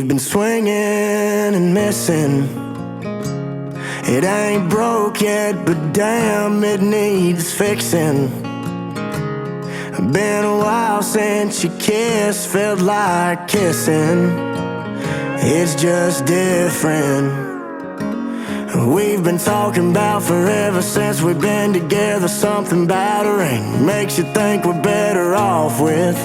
We've been swinging and missing. It ain't broke yet, but damn, it needs fixing. Been a while since you kissed, felt like kissing. It's just different. We've been talking about forever since we've been together. Something about a ring makes you think we're better off with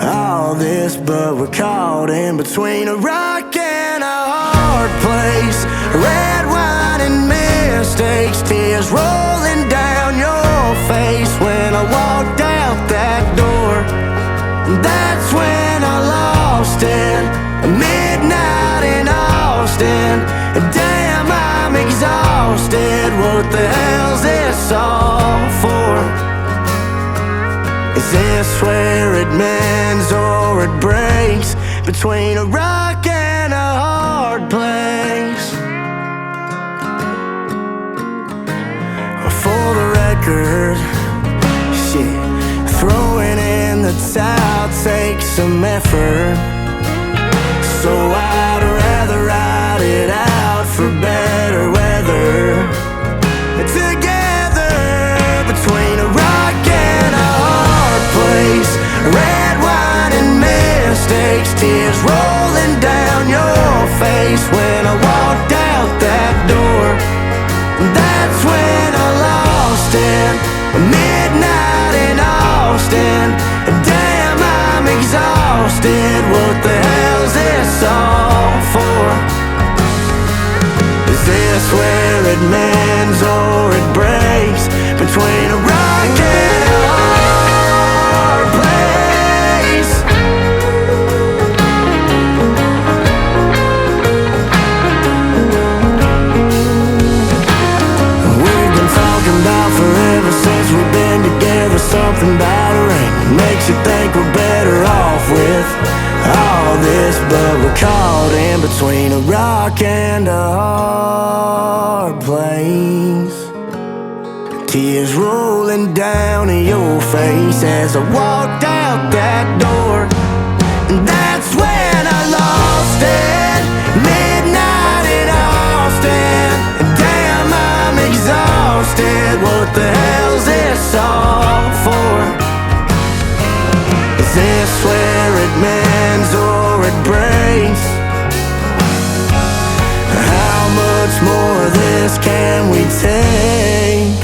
all this, but we're caught in between a rock and a hard place. Red wine and mistakes, tears rolling down your face. When I walked out that door, that's when I lost it. Midnight in Austin, damn, I'm exhausted. What the hell's this all for? Is this where it mends or it breaks? Between a rock and a hard place. For the record, shit, throwing in the towel takes some effort. So I'd rather ride it out for better weather. Together, between a rock and a hard place. Red wine and mistakes, tears rolling down your face. When I walked out that door, that's when I lost it. Midnight in Austin, damn, I'm exhausted. What the hell's this all for? Is this where it mends or it breaks? Between a rock and a hard place. We've been talking about forever since we've been together. Something about a ring makes you think we're better off with all this, but we're caught in between a rock and a hard place. Tears rolling down your face as I walked out that door. That's when I lost it. Midnight in Austin, damn, I'm exhausted. What the hell's this all for? Is this where it mends or it breaks? How much more of this can we take?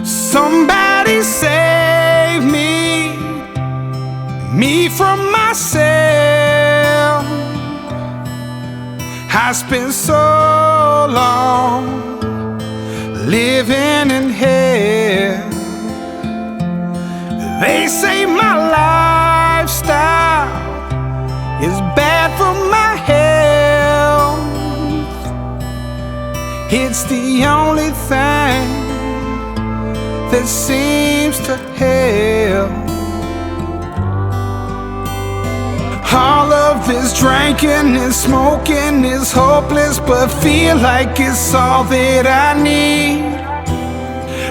Somebody save me from myself. I spent so long living in hell. They say my lifestyle is bad for my health. It's the only thing that seems to help. All of this drinking and smoking is hopeless, but feel like it's all that I need.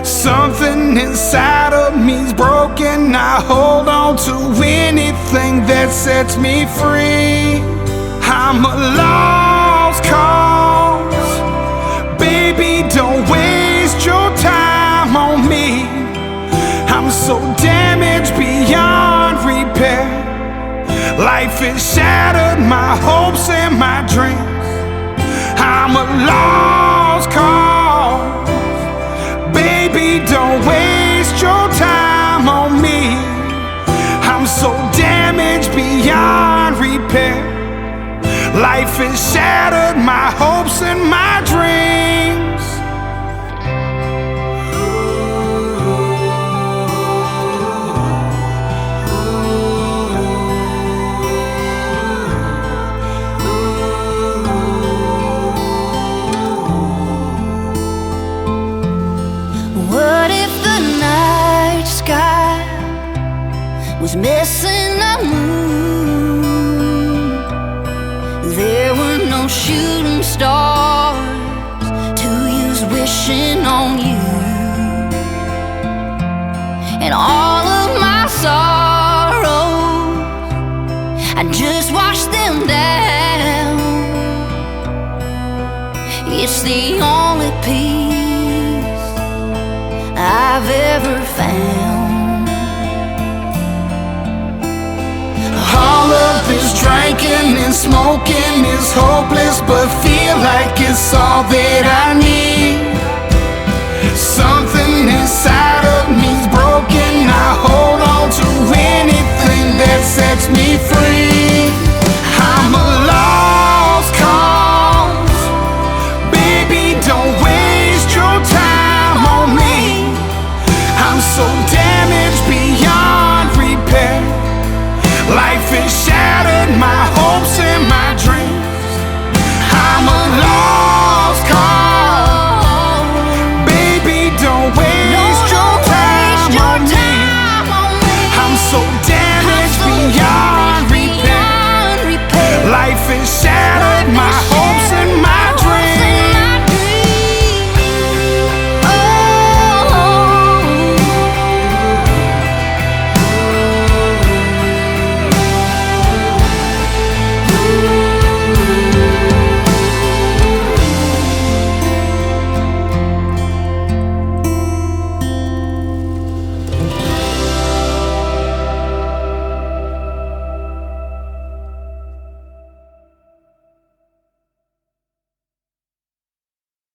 Something inside of me's broken. I hold on to anything that sets me free. I'm a lost cause. Baby, don't waste your time on me. I'm so damaged beyond repair. Life has shattered my hopes and my dreams. I'm a lost cause. Baby, don't waste your time on me. I'm so damaged beyond repair. Life has shattered my hopes and my dreams. missing the moon. There were no shooting stars to use wishing on you. And all of my sorrows, I just washed them down. It's the only peace I've ever found. All of this drinking and smoking is hopeless, but feel like it's all that I need. Something inside of me's broken. I hold on to anything that sets me free.